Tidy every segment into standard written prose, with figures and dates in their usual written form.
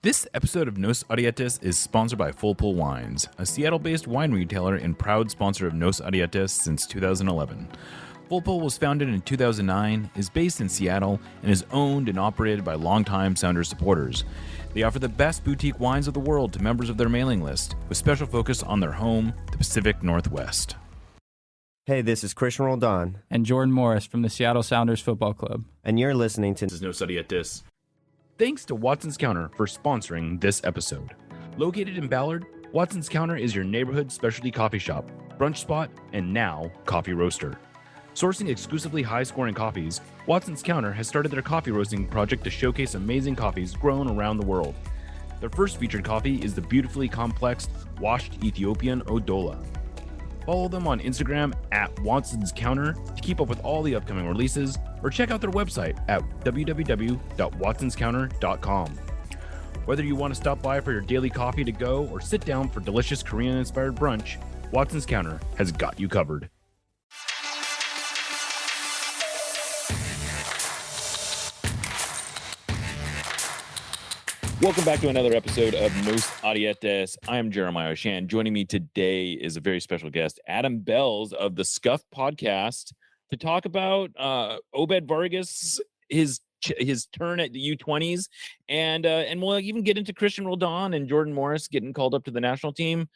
This episode of Nos Arietes is sponsored by Full Pull Wines, a Seattle-based wine retailer and proud sponsor of Nos Arietes since 2011. Full Pull was founded in 2009, is based in Seattle, and is owned and operated by longtime Sounders supporters. They offer the best boutique wines of the world to members of their mailing list, with special focus on their home, the Pacific Northwest. Hey, this is Christian Roldan. And Jordan Morris from the Seattle Sounders Football Club. And you're listening to This is Nos Arietes. Thanks to Watson's Counter for sponsoring this episode. Located in Ballard, Watson's Counter is your neighborhood specialty coffee shop, brunch spot, and now coffee roaster. Sourcing exclusively high-scoring coffees, Watson's Counter has started their coffee roasting project to showcase amazing coffees grown around the world. Their first featured coffee is the beautifully complex washed Ethiopian Odola. Follow them on Instagram at Watson's Counter to keep up with all the upcoming releases, or check out their website at www.watsonscounter.com. Whether you want to stop by for your daily coffee to go or sit down for delicious Korean-inspired brunch, Watson's Counter has got you covered. Welcome back to another episode of Nos Arietes. I am Jeremiah Oshan. Joining me today is a very special guest, Adam Bells of the Scuff Podcast, to talk about Obed Vargas, his turn at the U20s, and we'll even get into Christian Roldan and Jordan Morris getting called up to the national team.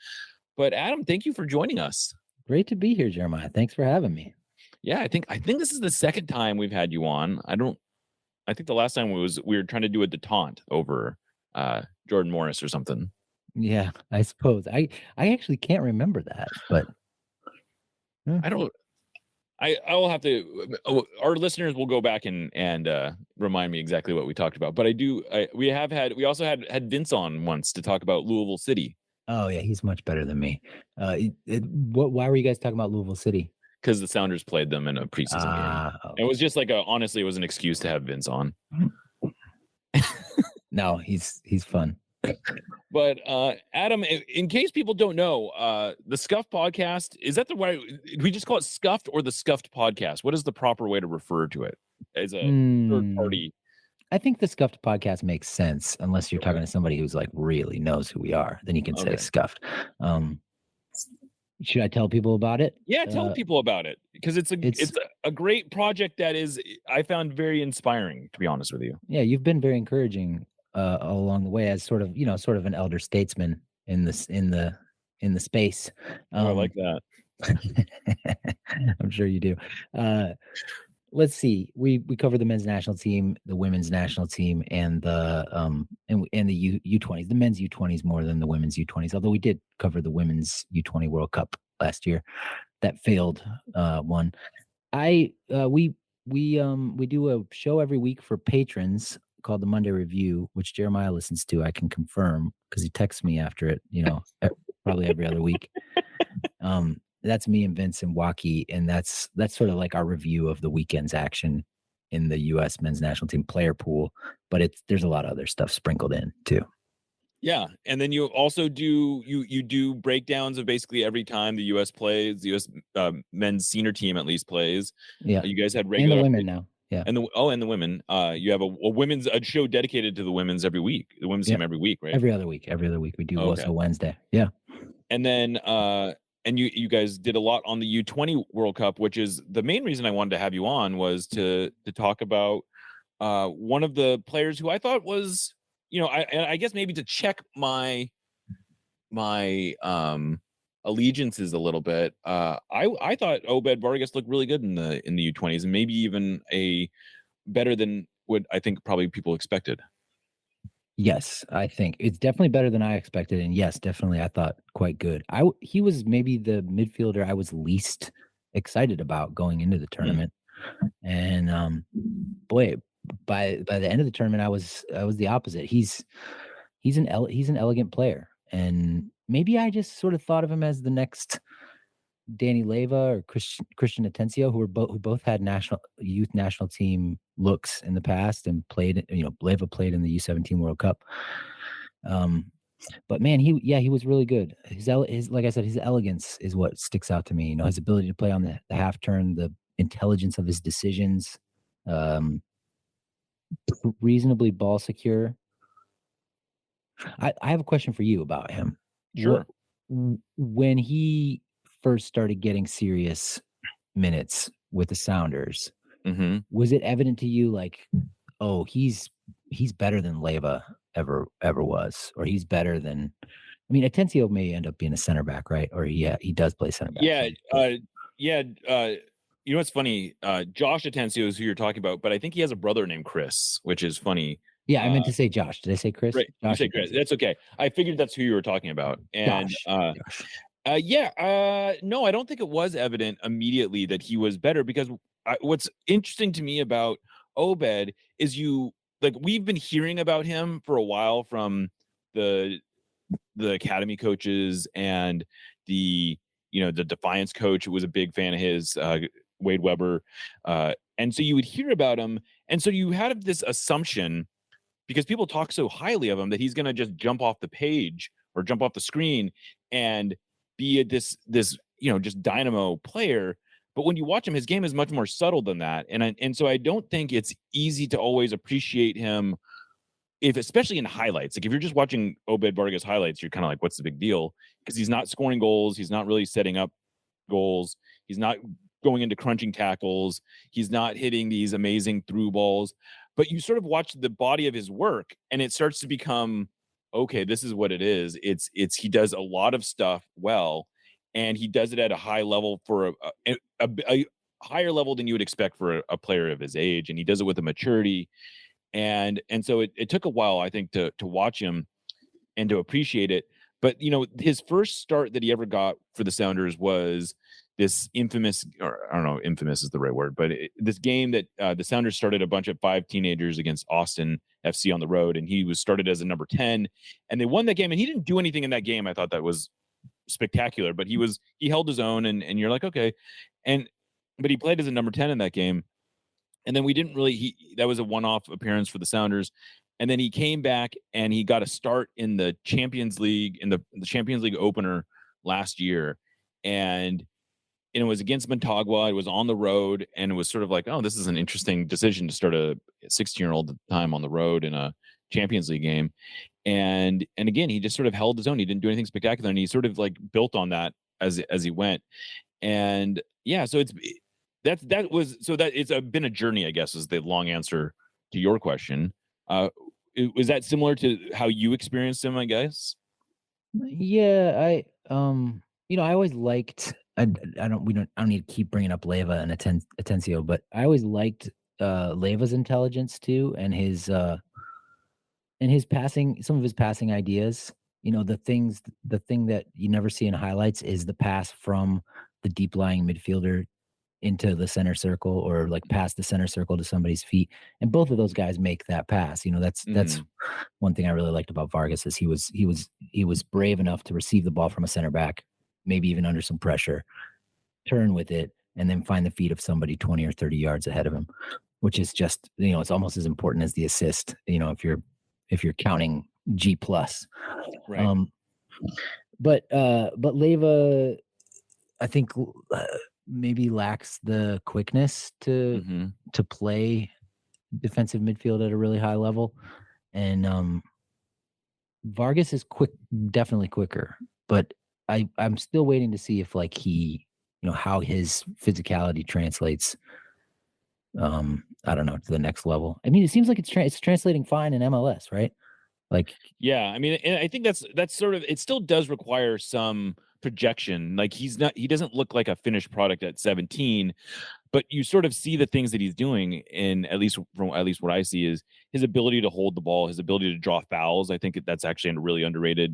But Adam, thank you for joining us. Great to be here, Jeremiah. Thanks for having me. Yeah, I think this is the second time we've had you on. I think the last time we were trying to do a detente over Jordan Morris or something. Yeah, I suppose. I actually can't remember that, but I will have to. Our listeners will go back and remind me exactly what we talked about. But we also had Vince on once to talk about Louisville City. Oh yeah, he's much better than me. Why were you guys talking about Louisville City? Because the Sounders played them in a preseason game. Okay. It was just honestly, it was an excuse to have Vince on. No, he's fun. But Adam, in case people don't know, the Scuff Podcast, is that the way we just call it Scuffed or the Scuffed Podcast? What is the proper way to refer to it as a third party? I think the Scuffed Podcast makes sense unless you're talking to somebody who's really knows who we are. Then you can say Scuffed. Should I tell people about it? Yeah, tell people about it, because it's a great project that I found very inspiring, to be honest with you. Yeah, you've been very encouraging all along the way as sort of an elder statesman in the space. I like that. I'm sure you do. Let's see. We cover the men's national team, the women's national team, and the U20s. The men's U20s more than the women's U20s. Although we did cover the women's U20 World Cup last year, that failed one. We do a show every week for patrons called the Monday Review, which Jeremiah listens to. I can confirm because he texts me after it. Probably every other week. That's me and Vince and Waukee, and that's sort of like our review of the weekend's action in the U.S. men's national team player pool. But there's a lot of other stuff sprinkled in too. Yeah, and then you also do breakdowns of basically every time the U.S. plays, the U.S. Men's senior team at least plays. Yeah, you guys had regular and the women now. Yeah, and the women. You have a women's show dedicated to the women's every week. The women's team every week, right? Every other week we do also Wednesday. Yeah, and then. And you guys did a lot on the U20 World Cup, which is the main reason I wanted to have you on, was to talk about one of the players who I thought was, I guess maybe to check my allegiances a little bit. I thought Obed Vargas looked really good in the U20s, and maybe even better than what I think probably people expected. Yes, I think it's definitely better than I expected, and yes, definitely I thought quite good. He was maybe the midfielder I was least excited about going into the tournament, and boy, by the end of the tournament, I was the opposite. He's an elegant player, and maybe I just sort of thought of him as the next Danny Leyva or Christian Atencio, who both had youth national team looks in the past and played. Leyva played in the U17 World Cup. But man, he was really good. His like I said, his elegance is what sticks out to me. His ability to play on the half turn, the intelligence of his decisions, reasonably ball secure. I have a question for you about him. Sure. When he first started getting serious minutes with the Sounders, Mm-hmm. was it evident to you like, oh, he's better than Leva ever was, or he's better than? I mean, Atencio may end up being a center back, right? Or he does play center back. Yeah, yeah. You know what's funny? Josh Atencio is who you're talking about, but I think he has a brother named Chris, which is funny. Yeah, I meant to say Josh. Did I say Chris? Right, you Josh said Chris. Atencio. That's okay. I figured that's who you were talking about. And Josh. no, I don't think it was evident immediately that he was better because what's interesting to me about Obed is we've been hearing about him for a while from the academy coaches and the the Defiance coach was a big fan of his, Wade Weber, and so you would hear about him, and so you had this assumption because people talk so highly of him that he's going to just jump off the page or jump off the screen and be this just dynamo player. But when you watch him, his game is much more subtle than that, and so I don't think it's easy to always appreciate him especially in highlights. Like if you're just watching Obed Vargas highlights, you're kind of like, what's the big deal? Because he's not scoring goals, he's not really setting up goals, he's not going into crunching tackles, he's not hitting these amazing through balls. But you sort of watch the body of his work, and it starts to become, okay, this is what it is. It's he does a lot of stuff well, and he does it at a high level for a higher level than you would expect for a player of his age, and he does it with a maturity. And so it took a while, I think, to watch him and to appreciate it. But his first start that he ever got for the Sounders was this infamous, or I don't know, infamous is the right word, but this game that the Sounders started a bunch of 5 teenagers against Austin FC on the road, and he was started as a number 10, and they won that game. And he didn't do anything in that game. I thought that was spectacular, but he held his own, and you're like, okay, but he played as a number 10 in that game. And then we didn't really, that was a one-off appearance for the Sounders. And then he came back and he got a start in the Champions League, in the Champions League opener last year. And it was against Montagua. It was on the road. And it was sort of like, oh, this is an interesting decision to start a 16-year-old at the time on the road in a Champions League game. And again, he just sort of held his own. He didn't do anything spectacular. And he sort of like built on that as he went. And yeah, so it's been a journey, I guess, is the long answer to your question. Was that similar to how you experienced him, I guess? Yeah, I always liked. I don't need to keep bringing up Leva and Atencio, but I always liked Leva's intelligence too, and his passing, some of his passing ideas. The thing that you never see in highlights is the pass from the deep lying midfielder into the center circle, or like past the center circle to somebody's feet. And both of those guys make that pass. That's one thing I really liked about Vargas is he was brave enough to receive the ball from a center back, maybe even under some pressure, turn with it, and then find the feet of somebody 20 or 30 yards ahead of him, which is just, it's almost as important as the assist, if you're counting G plus. Right. But Leva, I think, maybe lacks the quickness to play defensive midfield at a really high level. And Vargas is quick, definitely quicker, but I'm still waiting to see if like he, how his physicality translates. I don't know, to the next level. I mean, it seems like it's translating fine in MLS, right? Like, yeah, I mean, and I think that's sort of, it still does require some projection. Like he doesn't look like a finished product at 17, but you sort of see the things that he's doing, and at least what I see is his ability to hold the ball, his ability to draw fouls. I think that's actually a really underrated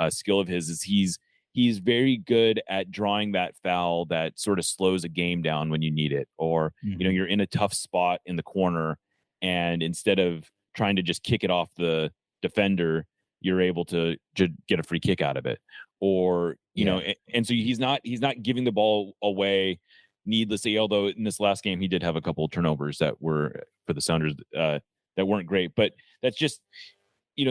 skill of his. Is he's very good at drawing that foul that sort of slows a game down when you need it, or you're in a tough spot in the corner, and instead of trying to just kick it off the defender, you're able to get a free kick out of it, or and so he's not giving the ball away needlessly, although in this last game he did have a couple of turnovers that were for the Sounders that weren't great, but that's just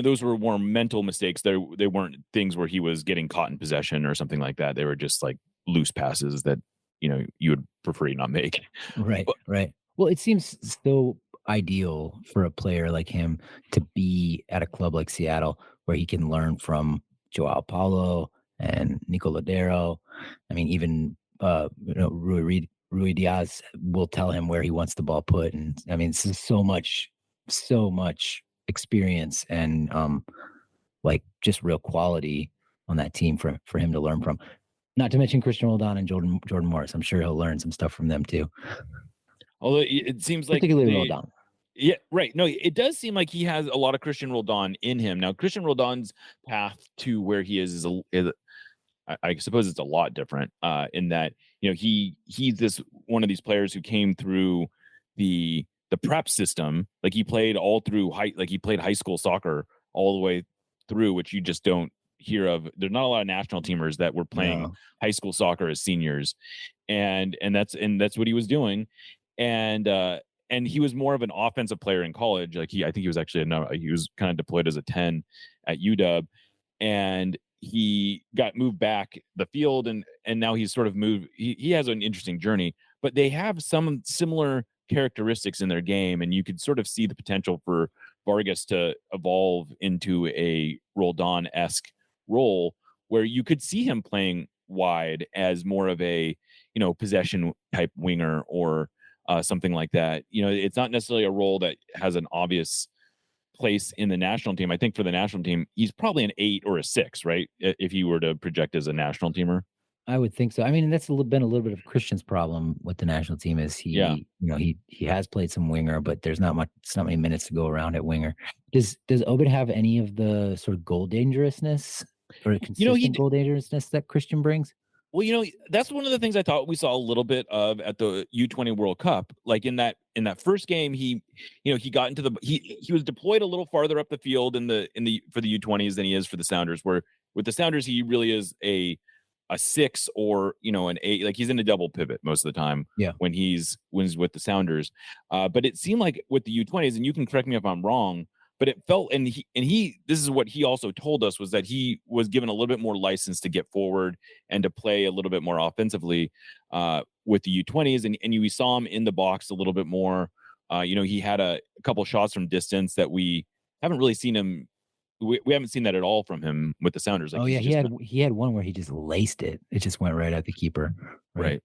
those were more mental mistakes. They weren't things where he was getting caught in possession or something like that. They were just like loose passes that you would prefer you not make. Right. Well, it seems so ideal for a player like him to be at a club like Seattle, where he can learn from Joao Paulo and Nico Lodero. I mean, even Rui Diaz will tell him where he wants the ball put, and I mean, this is so much experience and like just real quality on that team for him to learn from. Not to mention Christian Roldan and Jordan Morris. I'm sure he'll learn some stuff from them too. Although it seems like particularly Roldan. Yeah, right. No, it does seem like he has a lot of Christian Roldan in him. Now, Christian Roldan's path to where he is I suppose it's a lot different in that, he's this one of these players who came through the prep system. Like he played all through he played high school soccer all the way through, which you just don't hear of. There's not a lot of national teamers that were playing high school soccer as seniors, and that's what he was doing. And he was more of an offensive player in college. Like I think he was actually he was kind of deployed as a 10 at UW, and he got moved back the field, and now he's sort of moved. He has an interesting journey, but they have some similar characteristics in their game, and you could sort of see the potential for Vargas to evolve into a Roldan-esque role where you could see him playing wide as more of a possession type winger or something like that. It's not necessarily a role that has an obvious place in the national team. I think for the national team, he's probably an 8 or a 6, right? If he were to project as a national teamer. I would think so. I mean, that's been a little bit of Christian's problem with the national team is he has played some winger, but there's not many minutes to go around at winger. Does Obed have any of the sort of goal dangerousness or consistent goal dangerousness that Christian brings? Well, that's one of the things I thought we saw a little bit of at the U20 World Cup. Like in that first game, he got into he was deployed a little farther up the field for the U20s than he is for the Sounders. Where with the Sounders, he really is a 6 or an 8. Like he's in a double pivot most of the time. Yeah. When he's with the Sounders, but it seemed like with the U20s, and you can correct me if I'm wrong, but it felt, and he this is what he also told us, was that he was given a little bit more license to get forward and to play a little bit more offensively with the U20s, and we saw him in the box a little bit more. He had a couple shots from distance that we haven't really seen him. We haven't seen that at all from him with the Sounders. Like he had one where he just laced it. It just went right at the keeper. Right.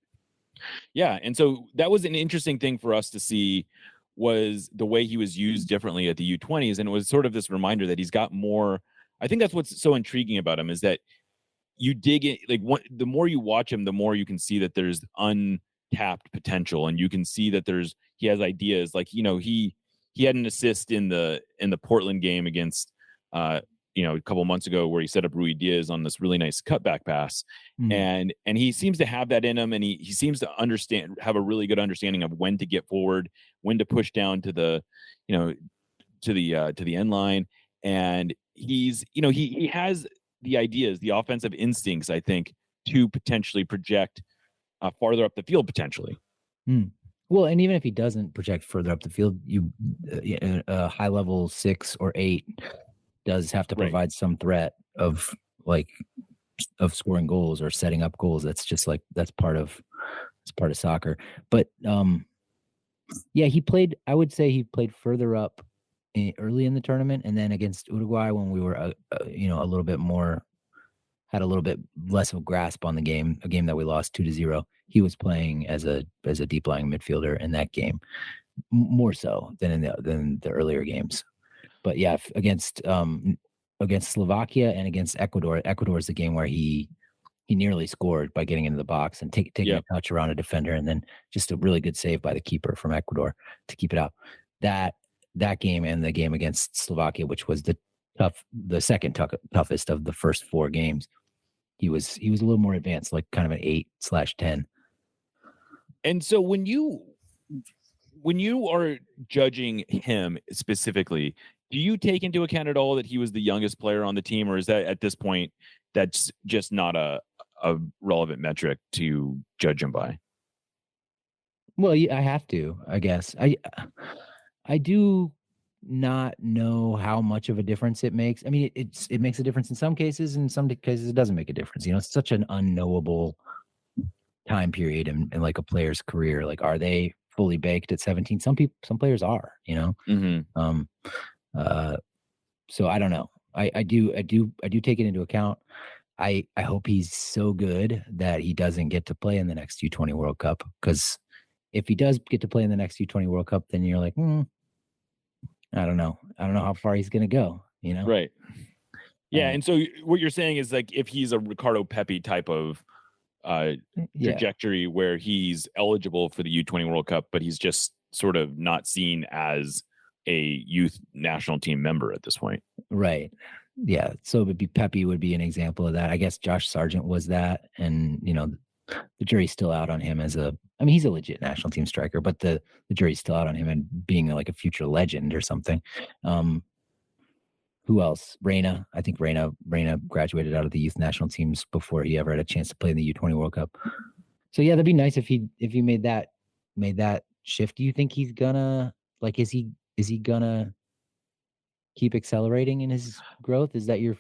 Yeah, and so that was an interesting thing for us to see, was the way he was used differently at the U20s. And it was sort of this reminder that he's got more. I think that's what's so intriguing about him, is that you dig in, the more you watch him, the more you can see that there's untapped potential, and you can see that he has ideas. Like, he had an assist in the Portland game against a couple months ago, where he set up Rui Diaz on this really nice cutback pass. And he seems to have that in him, and he seems to have a really good understanding of when to get forward, when to push down to the to the end line. And he has the ideas, the offensive instincts, I think, to potentially project farther up the field potentially. Well, and even if he doesn't project further up the field, a high level 6 or 8 does have to provide some threat of scoring goals or setting up goals. That's just that's part of soccer. But he played. I would say he played further up early in the tournament, and then against Uruguay, when we were a little bit more, had a little bit less of a grasp on the game, a game that we lost 2-0. He was playing as a deep lying midfielder in that game, more so than in the earlier games. But yeah, against Slovakia and against Ecuador is the game where he nearly scored by getting into the box and taking a touch around a defender, and then just a really good save by the keeper from Ecuador to keep it out. That game and the game against Slovakia, which was the second toughest of the first 4 games, he was a little more advanced, like kind of an 8/10. And so when you are judging him specifically, do you take into account at all that he was the youngest player on the team, or is that at this point that's just not a relevant metric to judge him by? Well, I have to, I guess. I do not know how much of a difference it makes. I mean, it makes a difference in some cases, in some cases it doesn't make a difference. It's such an unknowable time period in like a player's career. Like, are they fully baked at 17? Some players are, Mm-hmm. So I don't know. I do take it into account. I hope he's so good that he doesn't get to play in the next U20 World Cup, because if he does get to play in the next U20 World Cup, then you're like, I don't know how far he's gonna go. Right. Yeah, Um, and so what you're saying is like if he's a Ricardo Pepi type of yeah, trajectory where he's eligible for the U20 World Cup, but he's just sort of not seen as a youth national team member at this point. right. Yeah, so it would be Pepe would be an example of that. I guess Josh Sargent was that, and the jury's still out on him he's a legit national team striker, but the jury's still out on him and being like a future legend or something. Who else? Reyna. I think Reyna graduated out of the youth national teams before he ever had a chance to play in the U20 World Cup. So yeah, that'd be nice if he made that shift. Do you think he's gonna is he gonna keep accelerating in his growth? Is that your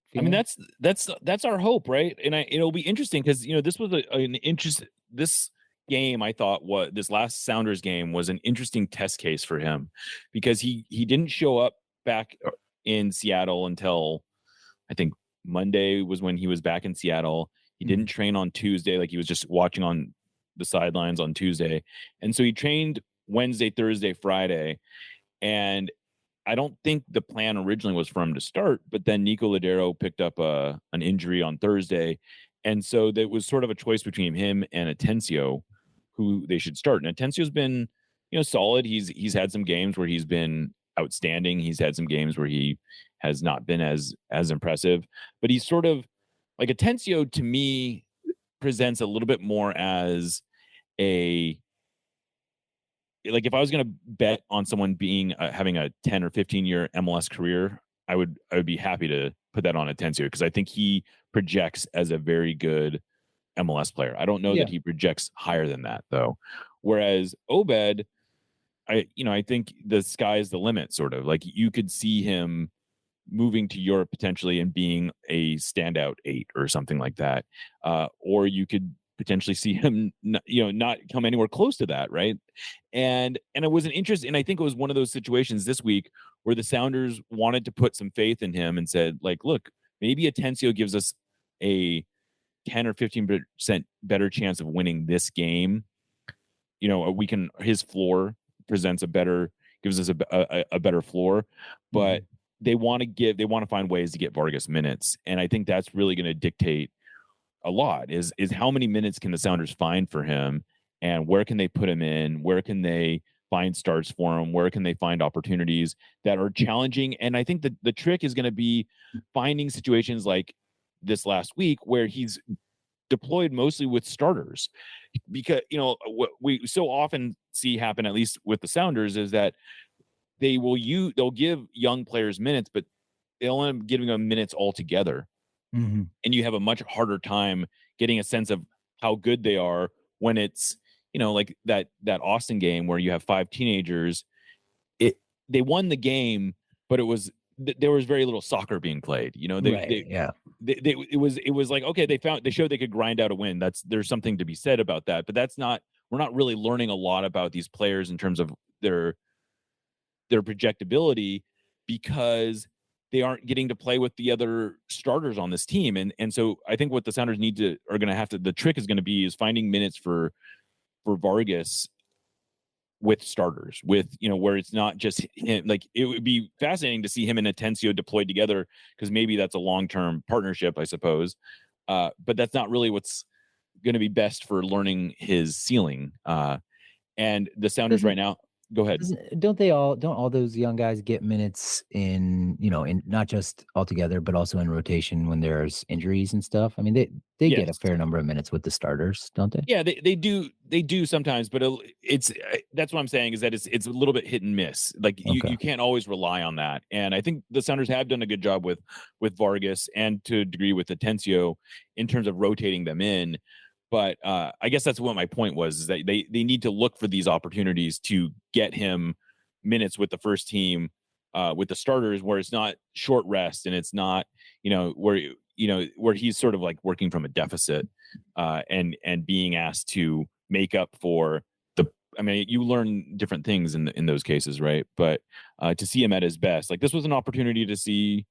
feeling? I mean, that's our hope, right? And it'll be interesting because this was an interest. This game, I thought, this last Sounders game was an interesting test case for him because he didn't show up back in Seattle until I think Monday was when he was back in Seattle. He didn't train on Tuesday, like he was just watching on the sidelines on Tuesday, and so he trained Wednesday, Thursday, Friday, and I don't think the plan originally was for him to start, but then Nico Ladero picked up an injury on Thursday. And so there was sort of a choice between him and Atencio, who they should start. And Atencio's been, solid. He's had some games where he's been outstanding. He's had some games where he has not been as impressive, but he's sort of like Atencio to me presents a little bit more as like if I was going to bet on someone being having a 10 or 15 year MLS career, I would be happy to put that on Atencio because I think he projects as a very good MLS player. I don't know that he projects higher than that though. Whereas Obed, I think the sky is the limit sort of. Like you could see him moving to Europe potentially and being a standout 8 or something like that. Or you could potentially see him not come anywhere close to that, right? And it was an interest, and I think it was one of those situations this week where the Sounders wanted to put some faith in him and said, like, look, maybe Atencio gives us a 10 or 15% better chance of winning this game. His floor presents gives us a better floor, but they want to find ways to get Vargas minutes, and I think that's really going to dictate a lot is how many minutes can the Sounders find for him and where can they put him in? Where can they find starts for him? Where can they find opportunities that are challenging? And I think that the trick is going to be finding situations like this last week where he's deployed mostly with starters because, what we so often see happen, at least with the Sounders, is that they'll give young players minutes, but they'll end up giving them minutes altogether. Mm-hmm. And you have a much harder time getting a sense of how good they are when it's like that Austin game where you have 5 teenagers. They won the game, but there was very little soccer being played. It was like, okay, they showed they could grind out a win. There's something to be said about that, but we're not really learning a lot about these players in terms of their projectability because they aren't getting to play with the other starters on this team. And so I think what the Sounders the trick is going to be is finding minutes for Vargas with starters where it's not just him. Like it would be fascinating to see him and Atencio deployed together because maybe that's a long-term partnership, I suppose. But that's not really what's going to be best for learning his ceiling. And the Sounders right now, go ahead. Don't all those young guys get minutes in not just all together, but also in rotation when there's injuries and stuff? I mean, they get a fair number of minutes with the starters, don't they? Yeah, they do sometimes, but it's that's what I'm saying is that it's a little bit hit and miss. Like you can't always rely on that. And I think the Sounders have done a good job with Vargas and to a degree with Atencio in terms of rotating them in. But I guess that's what my point was, is that they need to look for these opportunities to get him minutes with the first team, with the starters, where it's not short rest and it's not, where he's sort of like working from a deficit and being asked to make up for you learn different things in those cases, right? But to see him at his best, like this was an opportunity to see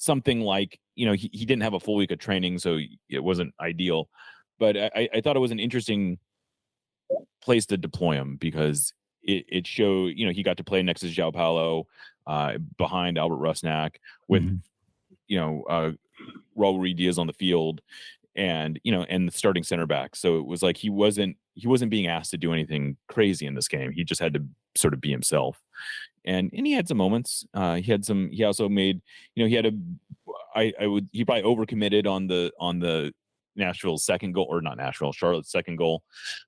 something like, he didn't have a full week of training, so it wasn't ideal. But I thought it was an interesting place to deploy him because it showed, he got to play next to João Paulo, behind Albert Rusnak with, Raul Ruiz Diaz on the field, and and the starting center back. So it was like he wasn't being asked to do anything crazy in this game. He just had to sort of be himself. And he had some moments. He also made, he probably overcommitted on the Nashville's second goal, or not Nashville, Charlotte's second goal.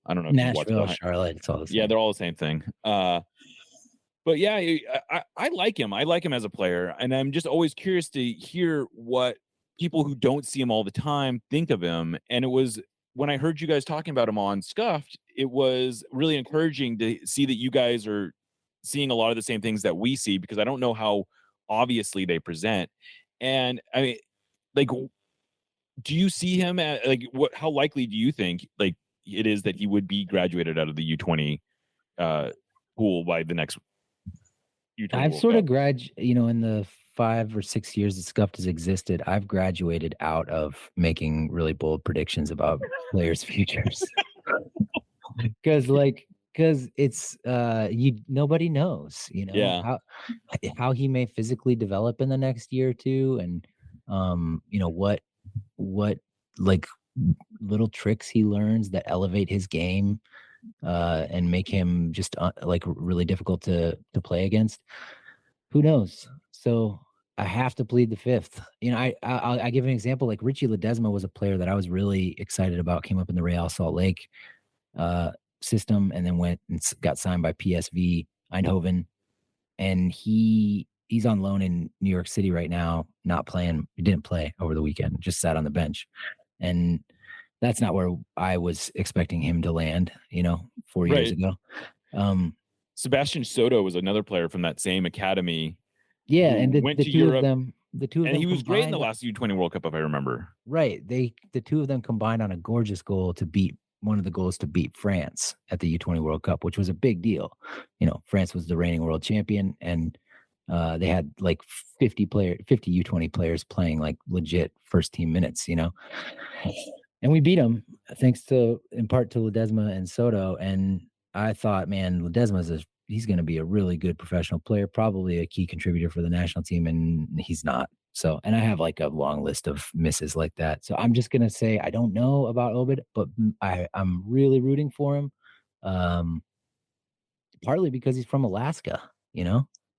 I don't know if Nashville, Charlotte, it's all the same. Yeah, they're all the same thing. But yeah, I like him. I like him as a player, and I'm just always curious to hear what people who don't see him all the time think of him. And it was, when I heard you guys talking about him on Scuffed, it was really encouraging to see that you guys are seeing a lot of the same things that we see, because I don't know how obviously they present. And I mean, like, do you see him at, like, how likely do you think, like, it is that he would be graduated out of the U20 pool by the next U20 I've World sort Cup? of in the 5 or 6 years that Scuffed has existed, I've graduated out of making really bold predictions about players' futures. Because it's nobody knows, Yeah. how he may physically develop in the next year or two, and what like little tricks he learns that elevate his game and make him just like really difficult to play against. Who knows? So I have to plead the fifth. I give an example. Like Richie Ledesma was a player that I was really excited about. Came up in the Real Salt Lake system, and then went and got signed by PSV Eindhoven. And he's on loan in New York City right now, not playing. He didn't play over the weekend, just sat on the bench. And that's not where I was expecting him to land, 4 years ago. Sebastian Soto was another player from that same academy. Yeah, and the went to two Europe, of them, and he was great in the last U20 World Cup, if I remember. Right. The two of them combined on a gorgeous goal to beat one of the goals to beat France at the U20 World Cup, which was a big deal. France was the reigning world champion, and they had like 50 U20 players playing like legit first team minutes, and we beat them thanks in part to Ledesma and Soto. And I thought, man, Ledesma's he's going to be a really good professional player, probably a key contributor for the national team, and he's not. So, and I have like a long list of misses like that. So I'm just going to say, I don't know about Obed, but I'm really rooting for him. Partly because he's from Alaska,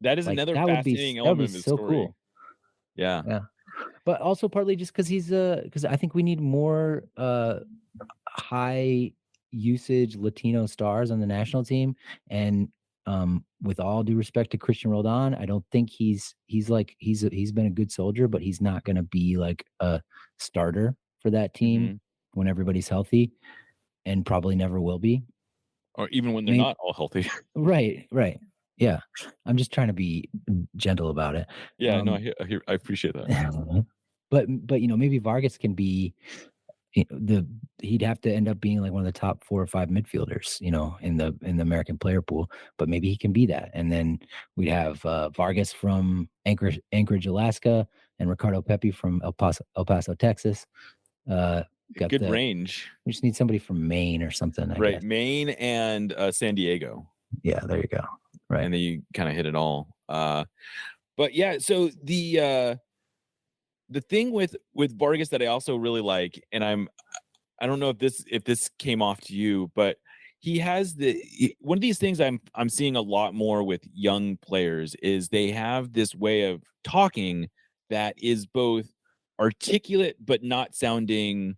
That is another fascinating element of his story. Cool. Yeah. But also partly just because because I think we need more high usage Latino stars on the national team. And with all due respect to Christian Roldan, I don't think he's been a good soldier, but he's not going to be like a starter for that team when everybody's healthy, and probably never will be. Or even when they're not all healthy. Right. Yeah. I'm just trying to be gentle about it. Yeah, no, I appreciate that. But maybe Vargas can be he'd have to end up being like one of the top 4 or 5 midfielders, in the American player pool, but maybe he can be that. And then we'd have Vargas from Anchorage, Alaska, and Ricardo Pepi from El Paso, Texas. Got good range. We just need somebody from Maine or something. I guess. Maine and San Diego. Yeah, there you go. Right. And then you kind of hit it all. But yeah, so the thing with Vargas that I also really like, and I don't know if this came off to you, but he has one of these things I'm seeing a lot more with young players is they have this way of talking that is both articulate but not sounding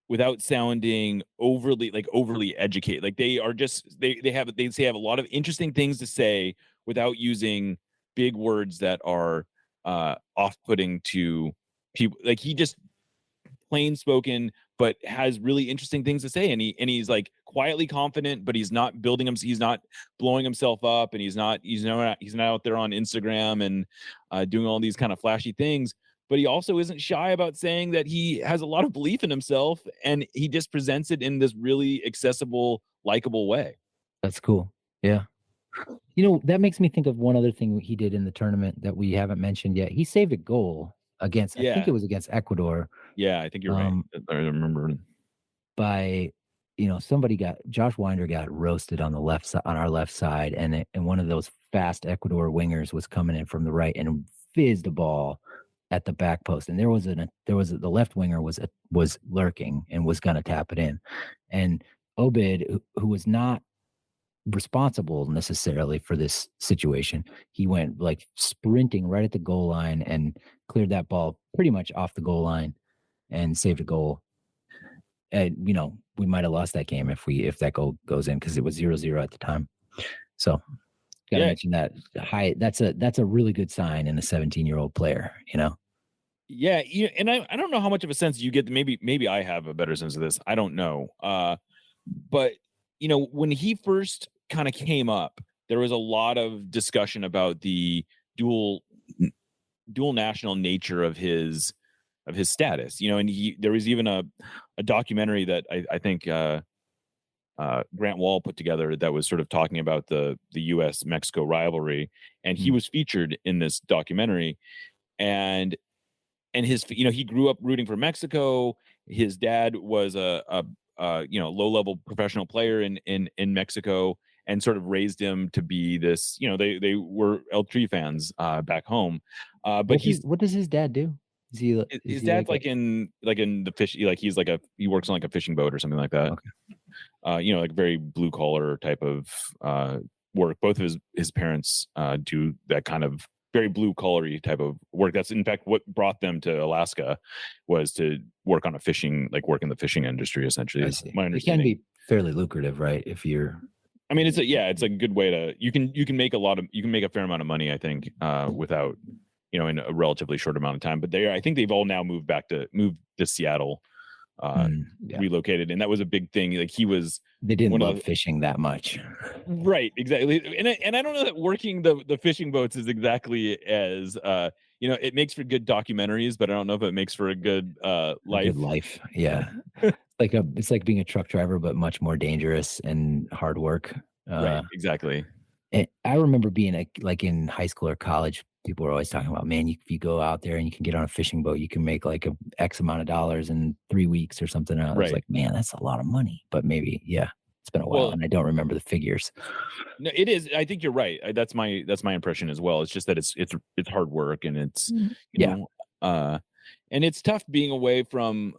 without sounding overly educated. Like they are just they have a lot of interesting things to say without using big words that are off-putting to people. Like he just plain spoken but has really interesting things to say, and he's like quietly confident, but he's not he's not blowing himself up, and he's not out there on Instagram and doing all these kind of flashy things. But he also isn't shy about saying that he has a lot of belief in himself, and he just presents it in this really accessible, likable way. That's cool. Yeah. That makes me think of one other thing he did in the tournament that we haven't mentioned yet. He saved a goal against, I think it was against Ecuador. Yeah, I think you're right. I remember. By, Josh Winder got roasted on our left side, and one of those fast Ecuador wingers was coming in from the right and fizzed a ball at the back post, and the left winger was lurking and was going to tap it in, and Obed, who was not responsible necessarily for this situation, he went like sprinting right at the goal line and cleared that ball pretty much off the goal line and saved a goal. And we might have lost that game if that goal goes in, because it was 0-0 at the time. So gotta mention that. That's a really good sign in a 17-year-old player. Yeah, and I don't know how much of a sense you get. Maybe I have a better sense of this. I don't know. But when he first kind of came up, there was a lot of discussion about the dual national nature of his status. And there was even a documentary that I think Grant Wall put together that was sort of talking about the U.S. Mexico rivalry, and he was featured in this documentary, and his he grew up rooting for Mexico. His dad was a low level professional player in Mexico, and sort of raised him to be this. They were El Tri fans back home. But what does his dad do? His dad's like in the fish, like he works on like a fishing boat or something like that. Okay. Like very blue collar type of work. Both of his parents do that kind of very blue collar type of work. That's in fact what brought them to Alaska, was to work on work in the fishing industry, essentially. Is my understanding. It can be fairly lucrative, right? If you're, I mean, it's a good way to, you can make a fair amount of money, I think, without, in a relatively short amount of time. But I think they've all now moved to Seattle, relocated, and that was a big thing. Like they didn't love fishing that much, right? Exactly. And I don't know that working the fishing boats is exactly as it makes for good documentaries, but I don't know if it makes for a good life. Good life, yeah. It's like being a truck driver, but much more dangerous and hard work. Right. Exactly. I remember being like in high school or college, people were always talking about, man, if you go out there and you can get on a fishing boat, you can make like a X amount of dollars in 3 weeks or something. I was like, man, that's a lot of money. But maybe, it's been a while, and I don't remember the figures. No, it is. I think you're right. That's my impression as well. It's just that it's hard work, and it's and it's tough being away from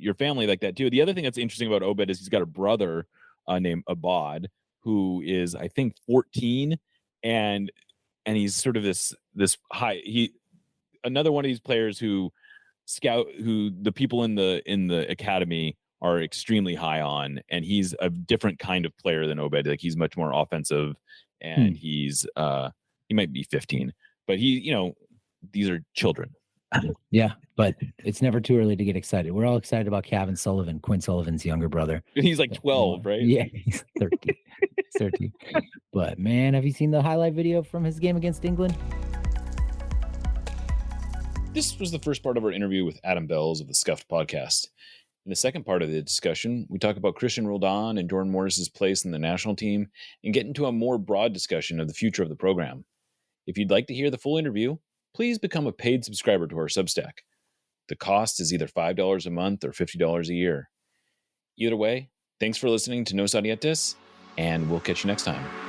your family like that too. The other thing that's interesting about Obed is he's got a brother named Obed, who is, I think, 14, and he's sort of this another one of these players who the people in the academy are extremely high on, and he's a different kind of player than Obed. Like, he's much more offensive, and he's he might be 15, but these are children. Yeah, but it's never too early to get excited. We're all excited about Quinn Sullivan's younger brother. He's like 12, right? Yeah, he's 13. He's 13. But man, have you seen the highlight video from his game against England? This was the first part of our interview with Adam Bells of the Scuffed podcast. In the second part of the discussion, we talk about Christian Roldan and Jordan Morris's place in the national team, and get into a more broad discussion of the future of the program. If you'd like to hear the full interview, please become a paid subscriber to our Substack. The cost is either $5 a month or $50 a year. Either way, thanks for listening to Nos Audietes, and we'll catch you next time.